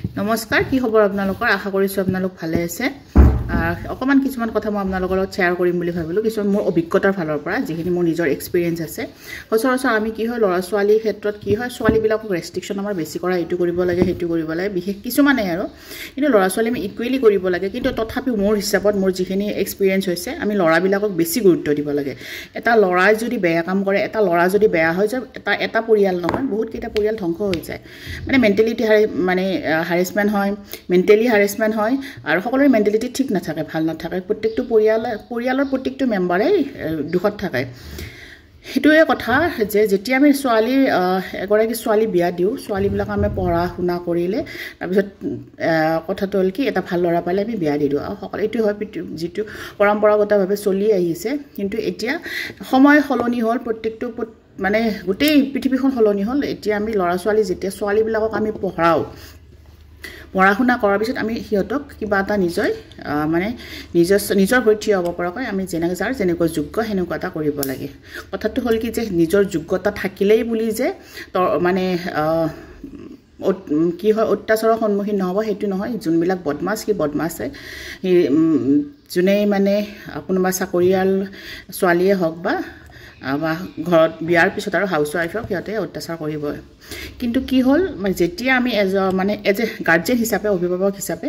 নমস্কাৰ কি খবৰ আপোনালোকৰ আশা কৰিছো আপোনালোক ভালে আছে অকমান কিছুমান কথা মই আপোনালোকৰ লগত শেয়াৰ কৰিম বুলি ভাবিলো কিছুমান মোৰ অভিজ্ঞতাৰ ফালৰ পৰা যিখিনি মোৰ নিজৰ এক্সপেৰিয়েন্স আছে সচৰাচৰ আমি কি হয় লৰা ছোৱালীৰ ক্ষেত্ৰত কি হয় ছোৱালী বিলাকক ৰেষ্ট্ৰিকশন আমাৰ বেছি কৰা এটো কৰিব লাগে হেতু কৰিব লাগে বিশেষ কিছুমানে আৰু কিন্তু লৰা ছোৱালী আমি ইকুৱেলি কৰিব লাগে কিন্তু তথাপি মোৰ হিচাপত মোৰ যিখিনি এক্সপেৰিয়েন্স হৈছে আমি লৰা বিলাকক বেছি গুৰুত্ব দিব লাগে এটা লৰাই যদি বেয়া কাম কৰে এটা লৰা যদি বেয়া হৈ যায় এটা পৰিয়াল নহয় বহুত কেইটা পৰিয়াল ধ্বংস হৈ যায় মানে মেন্টালিটি মানে হাৰেসমেন্ট হয় মেন্টালি হাৰেসমেন্ট হয় আৰু সকলোৰে মেন্টালিটি ঠিক নাথাকে ভাল নাথাকে প্ৰত্যেকটো পৰিয়ালৰ প্ৰত্যেকটো মেম্বাৰে দুখত থাকে হেতুৱে কথা যে যেতিয়া আমি ছোৱালী এগৰাকী ছোৱালী বিয়া দিও ছোৱালী বিলাক আমি পঢ়া শুনা কৰিলে তাৰ পিছত কথাটো হল কি এটা ভাল লৰা পালে আমি বিয়া দি দিও আৰু সকলো এটো হয় যেটো পৰম্পৰাগতভাৱে চলি আহিছে কিন্তু এতিয়া সময় সলনি হল প্ৰত্যেকটো মানে গোটেই পৃথিৱীখন সলনি হল এতিয়া আমি লৰা ছোৱালী যেতিয়া ছোৱালী বিলাকক আমি পঢ়া শুনা কৰাৰ পিছত আমি হিয়তক কিবা এটা মানে নিজৰ ভৰিত হ'ব পৰাকৈ আমি যেনেকৈ যোগ্য হেনেকুৱা এটা কৰিব লাগে কথাটো হল কি যে নিজৰ যোগ্যতা থাকিলেই বুলি যে মানে কি হয় অত্যাচাৰৰ সন্মুখীন নহব হেতু নহয় যোনবিলাক বদমাছ কি বদমাছে জুনে মানে কোনোবা চাকৰিয়াল ছোৱালীয়ে হওক বা ঘৰত বিয়াৰ পিছত আৰু হাউস ওয়াইফক সিহঁতে অত্যাচাৰ কৰিব কিন্তু কি হল মানে যেতিয়া আমি মানে এজ এ গাৰ্জিয়ান হিচাপে অভিভাৱক হিচাপে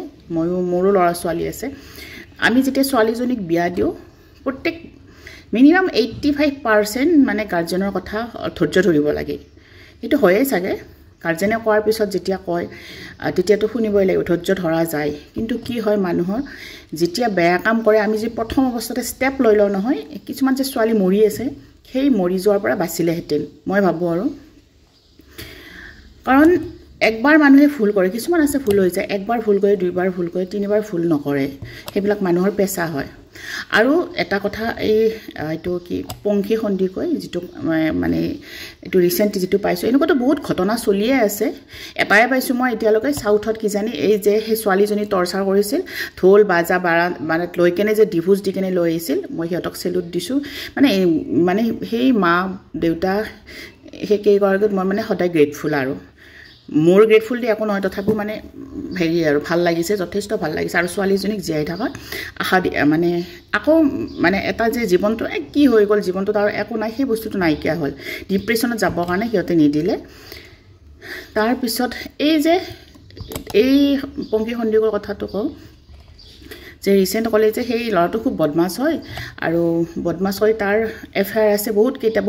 মোৰো লৰা ছোৱালী আছে আমি যেতিয়া ছোৱালীজনীক বিয়া দিও প্ৰত্যেক মিনিমাম 85% মানে গাৰ্জিয়ানৰ কথা ধৈৰ্য ধৰিব লাগে এটো হয়ে চাগে গাৰ্জিয়ানে কোৱাৰ পিছত যেতিয়া কয় তেতিয়াটো শুনিবই লাগিব ধৈৰ্য ধৰা যায় কিন্তু কি হয় মানুহৰ যেতিয়া বেয়া কাম কৰে আমি যে প্ৰথম অৱস্থাতে ষ্টেপ লৈ লও নহয় কিছুমান যে ছোৱালী মৰি আছে সেই মৰি যোৱাৰ পৰা বাচিলে হেতেন মই ভাবো আৰু কাৰণ একবাৰ মানুহে ভুল কৰে কিছুমান আছে ভুল হৈ যায় একবাৰ ভুল কৰে দুইবাৰ ভুল কৰে তিনিবাৰ ভুল নকৰে সেইবিলাক মানুহৰ পেছা হয় আৰু এটা কথা এইটো কি পংখী খন্দি কয় যেটো মানে এটো ৰিসেন্ট যেটো পাইছো এনেকুৱাটো বহুত ঘটনা চলিয়ে আছে এটাই পাইছো মই এতিয়ালৈকে সাউথত কি জানি এই যে হে ছোৱালীজনী টৰ্চাৰ কৰিছিল ঢোল বাজা মানে লৈ কেনে যে ডিভোৰ্স দি কেনে লৈ আহিছিল মই হিয়তক সেলুট দিছো মানে সেই মা দেউতা হে কেইগৰাকীত মই মানে সদায় গ্ৰেটফুল আৰু মোৰ গ্ৰেটফুল দি একো নহয় তথাপি মানে হেৰি আৰু ভাল লাগিছে যথেষ্ট ভাল লাগিছে আৰু ছোৱালীজনীক জীয়াই থাকা আশা মানে আকৌ মানে এটা যে জীৱনটো কি হৈ গল জীৱনটো তাৰ একো নাই সেই বস্তুটো নাইকিয়া হল ডিপ্ৰেছনত যাব কাৰণে সিহঁতে নিদিলে তাৰ পিছত এই পংখী খন্দিকৰ কথাটো কওঁ যে ৰিসেন্ট কলে যে সেই লৰাটো খুব বদমাছ হয় আৰু বদমাছ হয় তাৰ এফআইআৰ আছে বহুত কেইটা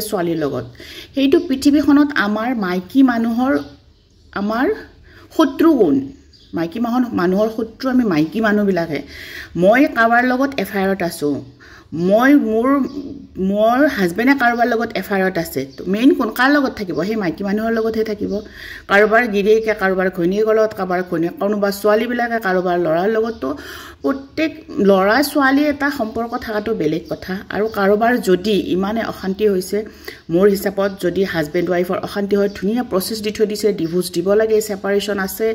ছোৱালীৰ লগত সেইটো পৃথিৱীখনত আমাৰ মাইকী মানুহৰ আমাৰ শত্ৰু গুণ মাইকী মানুহৰ শত্ৰু আমি মাইকী মানুহবিলাকে মই কাৰোবাৰ লগত এফআইআৰত আছো মই মোৰ হাজবেণ্ডে কাৰোবাৰ লগত এফআইআৰত আছে মেইন কোন কাৰ লগত থাকিব সেই মাইকী মানুহৰ লগতহে থাকিব কাৰোবাৰ গিৰিয়েকে কাৰোবাৰ ঘৈণীয়েকৰ লগত কাৰোবাৰ ঘৈণীয়েক কোনোবা ছোৱালী বিলাকে কাৰোবাৰ ল'ৰাৰ লগতো প্ৰত্যেক ল'ৰা ছোৱালী এটা সম্পৰ্ক থাকাটো বেলেগ কথা আৰু কাৰোবাৰ যদি ইমানে অশান্তি হৈছে মোৰ হিচাপত যদি হাজবেণ্ড ওয়াইফৰ অশান্তি হয় ধুনীয়া প্ৰসেস দি থৈ দিছে ডিভোৰ্স দিব লাগে সেপাৰেশন আছে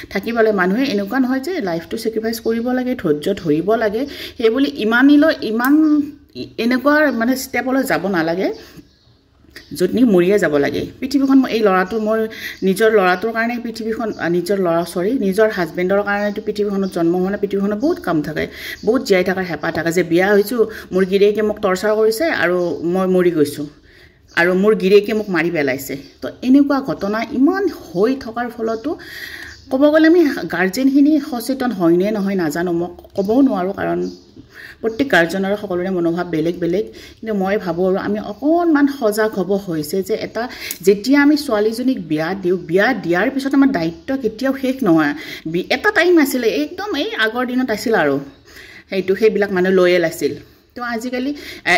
থাকিবলে মানুহে এনেকুৱা নহয় যে লাইফটো স্যাক্ৰিফাইস কৰিব লাগে ধৈৰ্য ধৰিব লাগে সেই বুলি ইমান এনেকুৱা মানে ষ্টেপলৈ যাব নালাগে যতনি মৰিয়ে যাব লাগে পৃথিৱীখন এই লৰাটো মোৰ নিজৰ লৰাটোৰ কাৰণে পৃথিৱীখন নিজৰ হাজবেণ্ডৰ কাৰণে পৃথিৱীখনত জন্ম হোৱা পৃথিৱীখনত বহুত কাম থাকে বহুত জীয়াই থাকাৰ হেপা থাকে যে বিয়া হৈছো মোৰ গিৰিয়েকে মোক টৰ্চাৰ কৰিছে আৰু মই মৰি গৈছো আৰু মোৰ গিৰিয়েকে মোক মাৰি পেলাইছে তো এনেকুৱা ঘটনা ইমান হৈ থকাৰ ফলতো ক'ব গ'লে আমি গাৰ্জেনখিনি সচেতন হয় নে নহয় নাজানো মই ক'বও নোৱাৰো কাৰণ প্ৰত্যেক গাৰ্জেনৰ সকলোৰে মনোভাৱ বেলেগ কিন্তু মই ভাবো আৰু আমি অকনমান সজাগ হ'ব হৈছে যে এটা যেতিয়া আমি ছোৱালীজনীক বিয়া দিয়াৰ পিছত আমাৰ দায়িত্ব কেতিয়াও শেষ নহয় এটা টাইম আছিল একদম এই আগৰ দিনত আছিল আৰু সেইবিলাক মানুহ লয়েল আছিল তো আজিকালি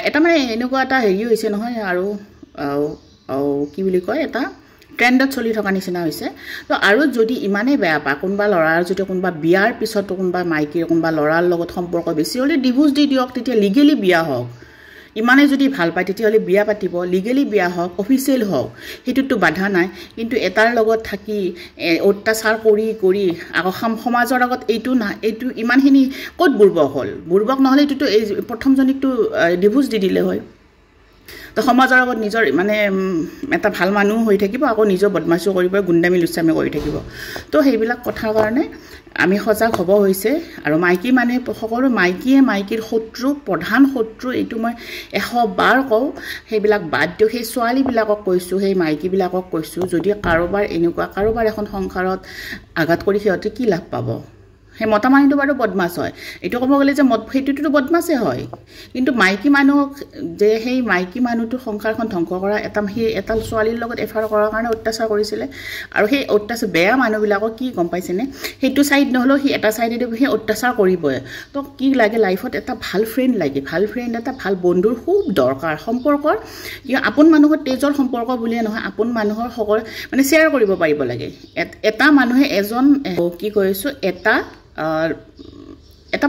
এটা মানে এনেকুৱা এটা হেৰি হৈছে নহয় আৰু কি বুলি কয় এটা ট্ৰেন্ডত চলি থকা নিচিনা হৈছে তো আৰু যদি ইমানে বেয়া পা কোনবা লৰাৰ যদি কোনবা বিয়াৰ পিছত কোনবা মাইকীৰ কোনবা লৰাৰ লগত সম্পৰ্ক বেছি হলে ডিভোৰ্স দি দিয়ক তেতিয়া লিগেলি বিয়া হওক ইমানে যদি ভাল পায় তেতিয়া হলে বিয়া পাতিব লিগেলি বিয়া হওক অফিচিয়েল হওক হেতুটো বাধা নাই কিন্তু এটাৰ লগত থাকি অত্যাচাৰ কৰি আকৌ সমাজৰ আগত এইটো ইমানখিনি ক'ত বুৰ্বক নহলে এইটো প্ৰথম জনিকটো ডিভোৰ্স দি দিলে হয় তো সমাজৰ আগত নিজৰ মানে এটা ভাল মানুহ হৈ থাকিব আকৌ নিজৰ বদমাশি কৰিব গুণ্ডামি লুচামি কৰি থাকিব তো সেইবিলাক কথাৰ কাৰণে আমি সজাগ হ'ব হৈছে আৰু মাইকী মানে সকলো মাইকীয়ে মাইকীৰ শত্ৰু প্ৰধান শত্ৰু এইটো মই 100 বাৰ কওঁ সেইবিলাক বাদ দিও সেই ছোৱালীবিলাকক কৈছোঁ সেই মাইকীবিলাকক কৈছোঁ যদি কাৰোবাৰ এনেকুৱা কাৰোবাৰ এখন সংসাৰত আঘাত কৰি সিহঁতে কি লাভ পাব সেই মতা মানুহটো বাৰু বদমাছ হয় এইটো ক'ব গ'লে যে সেইটোতো বদমাছে হয় কিন্তু মাইকী মানুহক যে সেই মাইকী মানুহটো সংসাৰখন ধ্বংস কৰা এটা ছোৱালীৰ লগত এফাৰ কৰাৰ কাৰণে অত্যাচাৰ কৰিছিলে আৰু সেই অত্যাচাৰ বেয়া মানুহবিলাকক কি গম পাইছেনে সেইটো চাইড নহ'লেও সেই এটা চাইডেদি সেই অত্যাচাৰ কৰিবই তো কি লাগে লাইফত এটা ভাল ফ্ৰেণ্ড লাগে ভাল ফ্ৰেণ্ড এটা ভাল বন্ধুৰ খুব দৰকাৰ সম্পৰ্কৰ কি আপোন মানুহৰ তেজৰ সম্পৰ্ক বুলিয়ে নহয় আপোন মানুহৰ সকলো মানে শ্বেয়াৰ কৰিব পাৰিব লাগে এটা মানুহে এজন কি কৈছোঁ এটা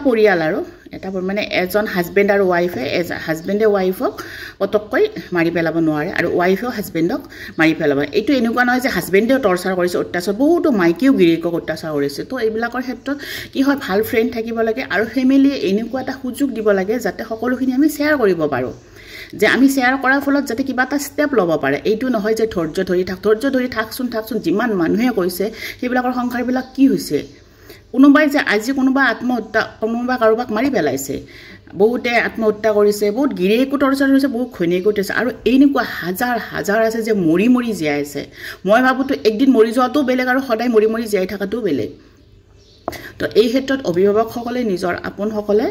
পৰিয়াল আৰু এটা মানে এজন হাজবেণ্ড আৰু ৱাইফে হাজবেণ্ডে ৱাইফক পটককৈ মাৰি পেলাব নোৱাৰে আৰু ৱাইফেও হাজবেণ্ডক মাৰি পেলাব এইটো এনেকুৱা নহয় যে হাজবেণ্ডেও টৰ্চাৰ কৰিছে অত্যাচাৰ বহুতো মাইকীও গিৰিয়েকক অত্যাচাৰ কৰিছে তো এইবিলাকৰ ক্ষেত্ৰত কি হয় ভাল ফ্ৰেণ্ড থাকিব লাগে আৰু ফেমিলিয়ে এনেকুৱা এটা সুযোগ দিব লাগে যাতে সকলোখিনি আমি শ্বেয়াৰ কৰিব পাৰোঁ যে আমি শ্বেয়াৰ কৰাৰ ফলত যাতে কিবা এটা ষ্টেপ ল'ব পাৰে এইটো নহয় যে ধৈৰ্য ধৰি থাকচোন যিমান মানুহে কৈছে সেইবিলাকৰ সংসাৰবিলাক কি হৈছে কোনোবাই যে আজি কোনোবা আত্মহত্যা কোনোবা কাৰোবাক মাৰি পেলাইছে বহুতে আত্মহত্যা কৰিছে বহুত গিৰিয়েকো টৰ্চাৰ হৈছে বহুত ঘৈণীয়েকো টৰ্চাৰ আৰু এনেকুৱা হাজাৰ আছে যে মৰি জীয়াই আছে মই ভাবোঁতো একদিন মৰি যোৱাটো বেলেগ আৰু সদায় মৰি জীয়াই থকাটো বেলেগ তো এই ক্ষেত্ৰত অভিভাৱকসকলে নিজৰ আপোনসকলে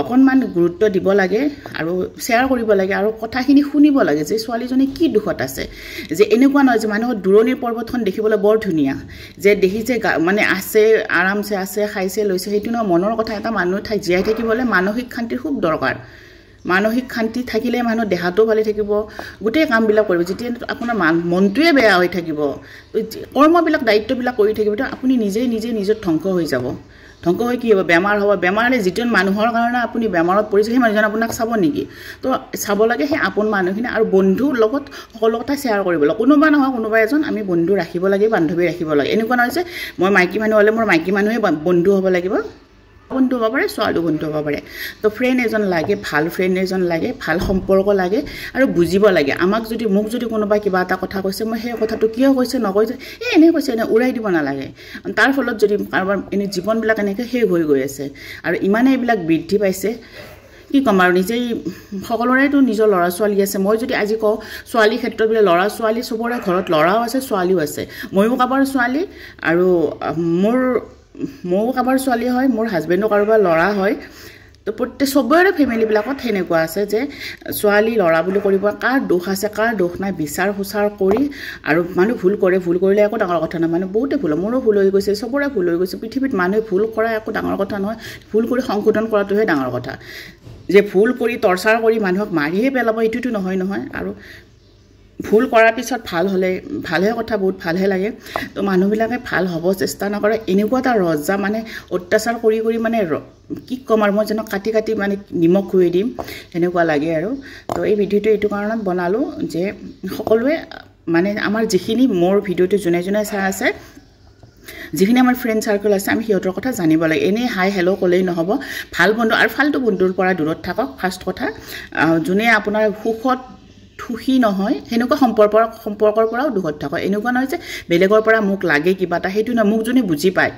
অকণমান গুৰুত্ব দিব লাগে আৰু শ্বেয়াৰ কৰিব লাগে আৰু কথাখিনি শুনিব লাগে যে ছোৱালীজনী কি দুখত আছে যে এনেকুৱা নহয় যে মানুহৰ দূৰণিৰ পৰ্বতখন দেখিবলৈ বৰ ধুনীয়া যে দেখিছে মানে আছে আৰামছে আছে খাইছে লৈছে সেইটো নহয় মনৰ কথা এটা মানুহ জীয়াই থাকিবলৈ মানসিক শান্তিৰ খুব দৰকাৰ মানসিক শান্তি থাকিলে মানুহ দেহাটো ভালে থাকিব গোটেই কামবিলাক কৰিব যেতিয়া আপোনাৰ মনটোৱে বেয়া হৈ থাকিব কৰ্মবিলাক দায়িত্ববিলাক কৰি থাকিব তো আপুনি নিজে নিজৰ ধ্বংস হৈ যাব ধ্বংস হৈ কি হ'ব বেমাৰ হ'ব বেমাৰলে যিটো মানুহৰ কাৰণে আপুনি বেমাৰত পৰিছে সেই মানুহজন আপোনাক চাব নেকি তো চাব লাগে সেই আপোন মানুহখিনি আৰু বন্ধুৰ লগত সকলো কথা শ্বেয়াৰ কৰিব লাগে কোনোবা নহয় কোনোবা এজন আমি বন্ধু ৰাখিব লাগে বান্ধৱী ৰাখিব লাগে এনেকুৱা নহয় যে মই মাইকী মানুহ হ'লে মোৰ মাইকী মানুহে বন্ধু হ'ব লাগিব বন্ধু হ'ব পাৰে ছোৱালী বন্ধু হ'ব পাৰে তো ফ্ৰেণ্ড এজন লাগে ভাল ফ্ৰেণ্ড এজন লাগে ভাল সম্পৰ্ক লাগে আৰু বুজিব লাগে মোক যদি কোনোবাই কিবা এটা কথা কৈছে মই সেই কথাটো কিয় কৈছে নকৈছে এনে কৈছে এনে উৰাই দিব নালাগে তাৰ ফলত যদি কাৰোবাৰ এনে জীৱনবিলাক এনেকৈ শেষ হৈ গৈ আছে আৰু ইমানে এইবিলাক বৃদ্ধি পাইছে কি ক'ম আৰু নিজেই সকলোৰেতো নিজৰ ল'ৰা ছোৱালী আছে মই যদি আজি কওঁ ছোৱালীৰ ক্ষেত্ৰত বোলে ল'ৰা ছোৱালী চবৰে ঘৰত ল'ৰাও আছে ছোৱালীও আছে ময়ো কাৰোবাৰ ছোৱালী আৰু ময়ো কাৰোবাৰ ছোৱালী হয় মোৰ হাজবেণ্ডো কাৰোবাৰ ল'ৰা হয় তো প্ৰত্যেক চবৰে ফেমিলিবিলাকত সেনেকুৱা আছে যে ছোৱালী ল'ৰা বুলি কৰিব কাৰ দোষ আছে কাৰ দোষ নাই বিচাৰ সুচাৰ কৰি আৰু মানুহ ভুল কৰিলে একো ডাঙৰ কথা নহয় মানুহ বহুতে ভুল মোৰো ভুল হৈ গৈছে চবৰে ভুল হৈ গৈছে পৃথিৱীত মানুহে ভুল কৰা একো ডাঙৰ কথা নহয় ভুল কৰি সংশোধন কৰাটোহে ডাঙৰ কথা যে ভুল কৰি টৰ্চাৰ কৰি মানুহক মাৰিয়ে পেলাব এইটোতো নহয় আৰু ভুল কৰাৰ পিছত ভাল হ'লে ভালহে কথা বহুত ভালহে লাগে তো মানুহবিলাকে ভাল হ'ব চেষ্টা নকৰে এনেকুৱা এটা ৰজা মানে অত্যাচাৰ কৰি মানে কি ক'ম আৰু মই যেন কাটি মানে নিমখ খুৱাই দিম সেনেকুৱা লাগে আৰু তো এই ভিডিঅ'টো এইটো কাৰণত বনালোঁ যে সকলোৱে মানে আমাৰ যিখিনি মোৰ ভিডিঅ'টো যোনে চাই আছে যিখিনি আমাৰ ফ্ৰেণ্ড চাৰ্কেল আছে আমি সিহঁতৰ কথা জানিব লাগে এনেই হাই হেল্ল' ক'লেই নহ'ব ভাল বন্ধু আৰু ফাল্টু বন্ধুৰ পৰা দূৰত থাকক ফাৰ্ষ্ট কথা যোনে আপোনাৰ সুখত সুখী নহয় সেনেকুৱা সম্পৰ্কৰ পৰাও দূৰত থাকক এনেকুৱা নহয় যে বেলেগৰ পৰা মোক লাগে কিবা এটা সেইটো নহয় মোক যোনে বুজি পায়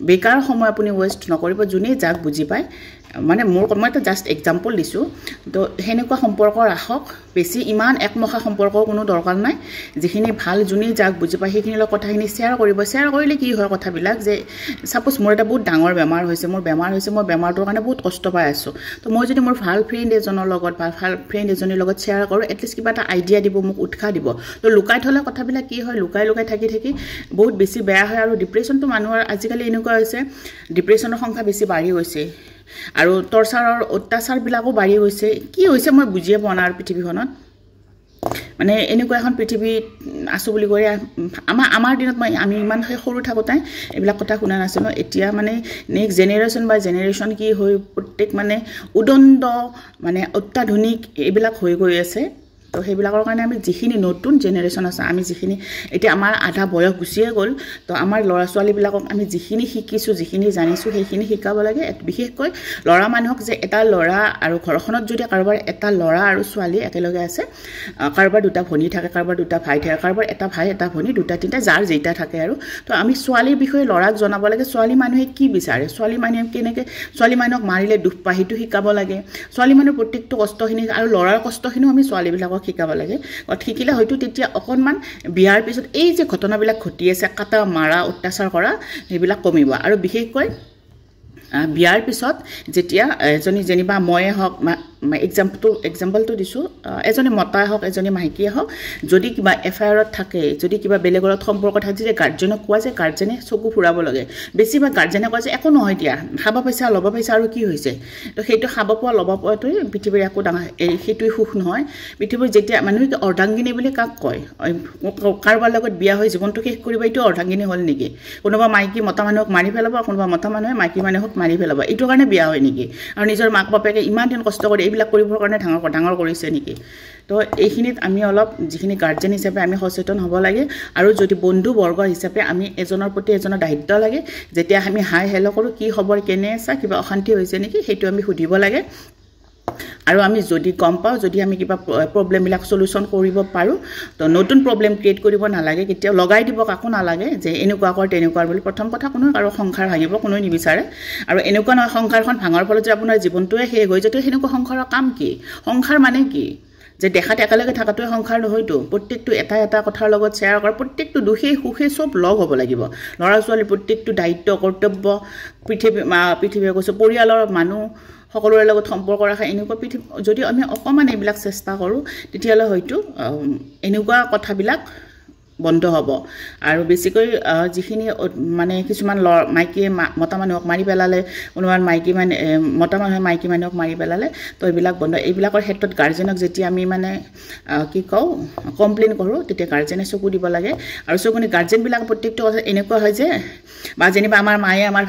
বেকাৰ সময় আপুনি ৱেষ্ট নকৰিব যোনে যাক বুজি পায় মানে মই এটা জাষ্ট এক্সাম্পল দিছোঁ তো সেনেকুৱা সম্পৰ্ক ৰাখক বেছি ইমান একমখা সম্পৰ্কৰ কোনো দৰকাৰ নাই যিখিনি ভাল যোনে যাক বুজি পায় সেইখিনিৰ লগত কথাখিনি শ্বেয়াৰ কৰিলে কি হয় কথাবিলাক যে ছাপ'জ মোৰ এটা বহুত ডাঙৰ বেমাৰ হৈছে মই বেমাৰটোৰ কাৰণে বহুত কষ্ট পাই আছোঁ তো মই যদি মোৰ ভাল ফ্ৰেণ্ড এজনৰ লগত ভাল ফ্ৰেণ্ড এজনীৰ লগত শ্বেয়াৰ কৰোঁ এটলিষ্ট কিবা এটা আইডিয়া দিব মোক উৎসাহ দিব তো লুকাই থ'লে কথাবিলাক কি হয় লুকাই থাকি বহুত বেছি বেয়া হয় আৰু ডিপ্ৰেশ্যনটো মানুহৰ আজিকালি এনেকুৱা হৈছে ডিপ্ৰেশ্যনৰ সংখ্যা বেছি বাঢ়ি গৈছে আৰু টৰ্চাৰৰ অত্যাচাৰবিলাকো বাঢ়ি গৈছে কি হৈছে মই বুজিয়ে পোৱা নাই আৰু পৃথিৱীখনত মানে এনেকুৱা এখন পৃথিৱীত আছোঁ বুলি কৈ আমাৰ দিনত আমি ইমান সৰু থাকোঁতে এইবিলাক কথা শুনা নাছিলোঁ এতিয়া মানে নেক্সট জেনেৰেশ্যন কি হৈ প্ৰত্যেক মানে উদণ্ড মানে অত্যাধুনিক এইবিলাক হৈ গৈ আছে তো সেইবিলাকৰ কাৰণে আমি যিখিনি নতুন জেনেৰেশ্যন আছে আমি যিখিনি এতিয়া আমাৰ আধা বয়স গুচিয়ে গ'ল তো আমাৰ ল'ৰা ছোৱালীবিলাকক আমি যিখিনি শিকিছোঁ যিখিনি জানিছোঁ সেইখিনি শিকাব লাগে বিশেষকৈ ল'ৰা মানুহক যে এটা ল'ৰা আৰু ঘৰখনত যদি কাৰোবাৰ এটা ল'ৰা আৰু ছোৱালী একেলগে আছে কাৰোবাৰ দুটা ভনী থাকে কাৰোবাৰ দুটা ভাই থাকে কাৰোবাৰ এটা ভাই এটা ভনী দুটা তিনিটা যাৰ যেইটা থাকে আৰু তো আমি ছোৱালীৰ বিষয়ে ল'ৰাক জনাব লাগে ছোৱালী মানুহে কি বিচাৰে ছোৱালী মানুহে কেনেকৈ ছোৱালী মানুহক মাৰিলে দুখ পায় সেইটো শিকাব লাগে ছোৱালী মানুহৰ প্ৰত্যেকটো কষ্টখিনি আৰু ল'ৰাৰ কষ্টখিনিও আমি ছোৱালীবিলাকক শিকাব লাগে শিকিলে হয়তো তেতিয়া অকণমান বিয়াৰ পিছত এই যে ঘটনাবিলাক ঘটি আছে কাটা মাৰা অত্যাচাৰ কৰা সেইবিলাক কমিব আৰু বিশেষকৈ বিয়াৰ পিছত যেতিয়া এজনী যেনিবা ময়ে হওক এক্সাম্পলটো দিছোঁ এজনী মতাই হওক এজনী মাইকীয়ে হওক যদি কিবা এফআইআৰত থাকে যদি কিবা বেলেগৰ সম্পৰ্ক থাকে যে গাৰ্জেনক কোৱা যে গাৰ্জেনে চকু ফুৰাব লাগে বেছিভাগ গাৰ্জেনে কয় যে একো নহয় দিয়া খাব পাইছা ল'ব পাইছা আৰু কি হৈছে তো সেইটো খাব পোৱা ল'ব পোৱাটোৱে পৃথিৱীৰ একো ডাঙৰ সেইটোৱে সুখ নহয় পৃথিৱীৰ যেতিয়া মানুহে অৰ্ধাংগিনী বুলি কাক কয় কাৰোবাৰ লগত বিয়া হৈ জীৱনটো শেষ কৰিব এইটো অৰ্ধাংগিনী হ'ল নেকি কোনোবা মাইকী মতা মানুহক মাৰি পেলাব কোনোবা মতা মানুহে মাইকী মানুহক মাৰি পেলাব এইটো কাৰণে বিয়া হয় নেকি আৰু নিজৰ মাক বাপেকে ইমান দিন কষ্ট কৰি এইবিলাক কৰিবৰ কাৰণে ডাঙৰ কৰিছে নেকি তো এইখিনিত আমি অলপ যিখিনি গাৰ্জেন হিচাপে আমি সচেতন হ'ব লাগে আৰু যদি বন্ধু বৰ্গ হিচাপে আমি এজনৰ প্ৰতি এজনৰ দায়িত্ব লাগে যেতিয়া আমি হাই হেল্ল' কৰোঁ কি খবৰ কেনে আছা কিবা অশান্তি হৈছে নেকি সেইটো আমি সুধিব লাগে আৰু আমি যদি গম পাওঁ যদি আমি কিবা প্ৰব্লেমবিলাক সলিউশন কৰিব পাৰোঁ তো নতুন প্ৰব্লেম ক্ৰিয়েট কৰিব নালাগে কেতিয়াও লগাই দিব কাকো নালাগে যে এনেকুৱা কৰ তেনেকুৱা বুলি প্ৰথম কথা কোনো আৰু সংসাৰ ভাঙিব কোনোৱে নিবিচাৰে আৰু এনেকুৱা নহয় সংসাৰখন ভাঙাৰ ফলত যে আপোনাৰ জীৱনটোৱে শেষ হৈ যায় সেনেকুৱা সংসাৰৰ কাম কি সংসাৰ মানে কি যে দেখাত একেলগে থকাটোৱে সংসাৰ নহয়তো প্ৰত্যেকটো এটা কথাৰ লগত শ্বেয়াৰ কৰা প্ৰত্যেকটো দুখে সুখে চব লগ হ'ব লাগিব ল'ৰা ছোৱালীৰ প্ৰত্যেকটো দায়িত্ব কৰ্তব্য পৃথিৱীয়ে কৈছোঁ পৰিয়ালৰ মানুহ সকলোৰে লগত সম্পৰ্ক ৰাখা এনেকুৱা পৃথিৱী যদি আমি অকণমান এইবিলাক চেষ্টা কৰোঁ তেতিয়াহ'লে হয়তো এনেকুৱা কথাবিলাক বন্ধ হ'ব আৰু বেছিকৈ যিখিনি মানে কিছুমান মাইকীয়ে মতা মানুহক মাৰি পেলালে কোনোবা মতা মানুহে মাইকী মানুহক মাৰি পেলালে তো এইবিলাক বন্ধ এইবিলাকৰ ক্ষেত্ৰত গাৰ্জেনক যেতিয়া আমি মানে কি কওঁ কমপ্লেইন কৰোঁ তেতিয়া গাৰ্জেনে চকু দিব লাগে আৰু চকুনি গাৰ্জেনবিলাক প্ৰত্যেকটো কথা এনেকুৱা হয় যে বা যেনিবা আমাৰ মায়ে আমাৰ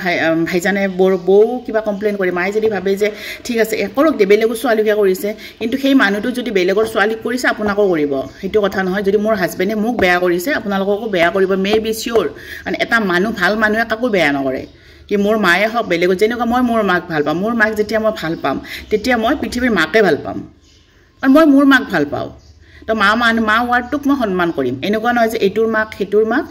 ভাইজানে বৌ কিবা কমপ্লেইন কৰে মায়ে যদি ভাবে যে ঠিক আছে কৰক দে বেলেগৰ ছোৱালীকে কৰিছে কিন্তু সেই মানুহটো যদি বেলেগৰ ছোৱালীক কৰিছে আপোনাকো কৰিব সেইটো কথা নহয় যদি মোৰ হাজবেণ্ডে মোক বেয়া কৰিছে আপোনালোককো বেয়া কৰিব মে বি চিয়'ৰ কাৰণ এটা মানুহ ভাল মানুহে কাকো বেয়া নকৰে কি মোৰ মায়ে হওক বেলেগত যেনেকুৱা মই মোৰ মাক ভাল পাম মোৰ মাক যেতিয়া মই ভাল পাম তেতিয়া মই পৃথিৱীৰ মাকে ভাল পাম কাৰণ মই মোৰ মাক ভাল পাওঁ তো মা ৱাৰ্ডটোক মই সন্মান কৰিম এনেকুৱা নহয় যে এইটোৰ মাক সেইটোৰ মাক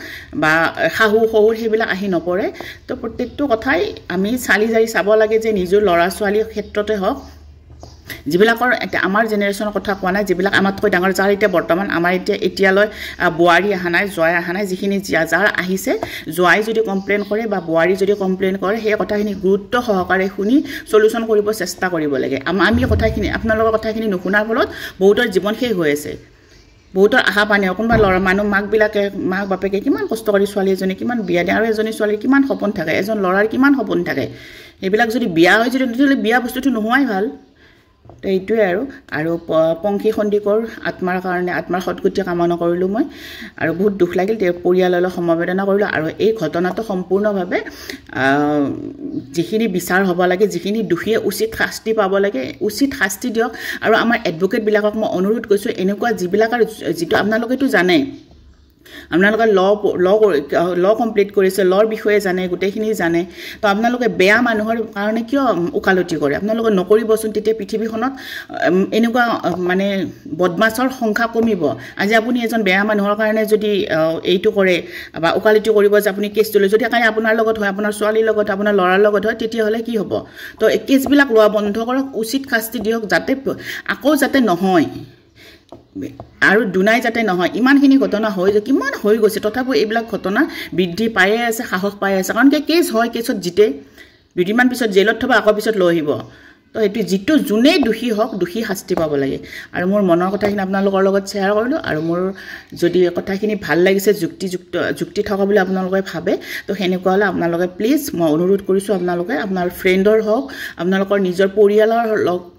বা শাহু শহুৰ সেইবিলাক আহি নপৰে তো প্ৰত্যেকটো কথাই আমি চালি জাৰি চাব লাগে যে নিজৰ ল'ৰা ছোৱালীৰ ক্ষেত্ৰতে হওক যিবিলাকৰ এতিয়া আমাৰ জেনেৰেশ্যনৰ কথা কোৱা নাই যিবিলাক আমাতকৈ ডাঙৰ যাৰ এতিয়া বৰ্তমান আমাৰ এতিয়ালৈ বোৱাৰী অহা নাই জোৱাই অহা নাই যিখিনি যাৰ আহিছে জোৱাই যদি কমপ্লেইন কৰে বা বোৱাৰী যদি কমপ্লেইন কৰে সেই কথাখিনি গুৰুত্ব সহকাৰে শুনি সলিউশ্যন কৰিব চেষ্টা কৰিব লাগে আমি কথাখিনি আপোনালোকৰ কথাখিনি নুশুনাৰ ফলত বহুতৰ জীৱন শেষ হৈ আছে বহুতৰ আশা পানী কোনোবা ল'ৰা মানুহ মাক বাপেকে কিমান কষ্ট কৰি ছোৱালী এজনী কিমান বিয়া দিয়ে আৰু এজনী ছোৱালীৰ কিমান সপোন থাকে এজন ল'ৰাৰ কিমান সপোন থাকে এইবিলাক যদি বিয়া হয় যদি তেতিয়াহ'লে বিয়া বস্তুটো নোহোৱাই ভাল তো এইটোৱে আৰু পংখী সন্দিকৰ আত্মাৰ কাৰণে আত্মাৰ সৎগতি কামনা কৰিলোঁ মই আৰু বহুত দুখ লাগিল তেওঁৰ পৰিয়াললৈ সমবেদনা কৰিলোঁ আৰু এই ঘটনাটো সম্পূৰ্ণভাৱে যিখিনি বিচাৰ হ'ব লাগে যিখিনি দোষীয়ে উচিত শাস্তি পাব লাগে উচিত শাস্তি দিয়ক আৰু আমাৰ এডভকেটবিলাকক মই অনুৰোধ কৰিছোঁ এনেকুৱা যিবিলাক আৰু যিটো আপোনালোকেতো জানে আপোনালোকে ল কমপ্লিট কৰিছে লৰ বিষয়ে জানে গোটেইখিনি জানে তো আপোনালোকে বেয়া মানুহৰ কাৰণে কিয় ওকালতি কৰে আপোনালোকে নকৰিবচোন তেতিয়া পৃথিৱীখনত এনেকুৱা মানে বদমাছৰ সংখ্যা কমিব আজি আপুনি এজন বেয়া মানুহৰ কাৰণে যদি এইটো কৰে বা ওকালতি কৰিব যে আপুনি কেছটো লৈ যদি কাৰণে আপোনাৰ লগত হয় আপোনাৰ ছোৱালীৰ লগত আপোনাৰ ল'ৰাৰ লগত হয় তেতিয়াহ'লে কি হ'ব তো এই কেছবিলাক লোৱা বন্ধ কৰক উচিত শাস্তি দিয়ক যাতে আকৌ যাতে নহয় আৰু দুনাই যাতে নহয় ইমানখিনি ঘটনা হৈ যে কিমান হৈ গৈছে তথাপিও এইবিলাক ঘটনা বৃদ্ধি পায়ে আছে সাহস পাই আছে কাৰণ কেছ হয় কেছত জিতে দুদিনমান পিছত জেলত থ'ব আকৌ পিছত লৈ আহিব তো সেইটো যিটো যোনেই দোষী হওক দোষী শাস্তি পাব লাগে আৰু মোৰ মনৰ কথাখিনি আপোনালোকৰ লগত শ্বেয়াৰ কৰিলোঁ আৰু মোৰ যদি কথাখিনি ভাল লাগিছে যুক্তি থকা বুলি আপোনালোকে ভাবে তো সেনেকুৱা হ'লে আপোনালোকে প্লিজ মই অনুৰোধ কৰিছোঁ আপোনালোকে আপোনাৰ ফ্ৰেণ্ডৰ হওক আপোনালোকৰ নিজৰ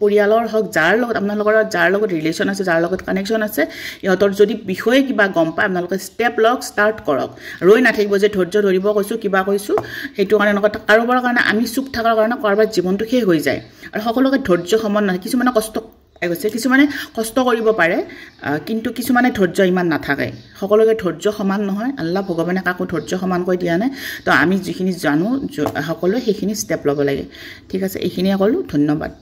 পৰিয়ালৰ হওক যাৰ লগত ৰিলেশ্যন আছে যাৰ লগত কানেকশ্যন আছে ইহঁতৰ যদি বিষয়ে কিবা গম পায় আপোনালোকে ষ্টেপ লওক ষ্টাৰ্ট কৰক ৰৈ নাথাকিব যে ধৈৰ্য ধৰিব কৈছোঁ কিবা কৈছোঁ সেইটো কাৰণে এনেকুৱা কাৰোবাৰ কাৰণে আমি চুপ থকাৰ কাৰণে কাৰোবাৰ জীৱনটো শেষ হৈ যায় আৰু সকলোকে ধৈৰ্য সমান নহয় কিছুমানে গৈছে কিছুমানে কষ্ট কৰিব পাৰে কিন্তু কিছুমানে ধৈৰ্য ইমান নাথাকে সকলোকে ধৈৰ্য সমান নহয় আল্লাহ ভগৱানে কাকো ধৈৰ্য সমানকৈ দিয়া নাই তো আমি যিখিনি জানো সকলোৱে সেইখিনি ষ্টেপ ল'ব লাগে ঠিক আছে এইখিনিয়ে ক'লোঁ ধন্যবাদ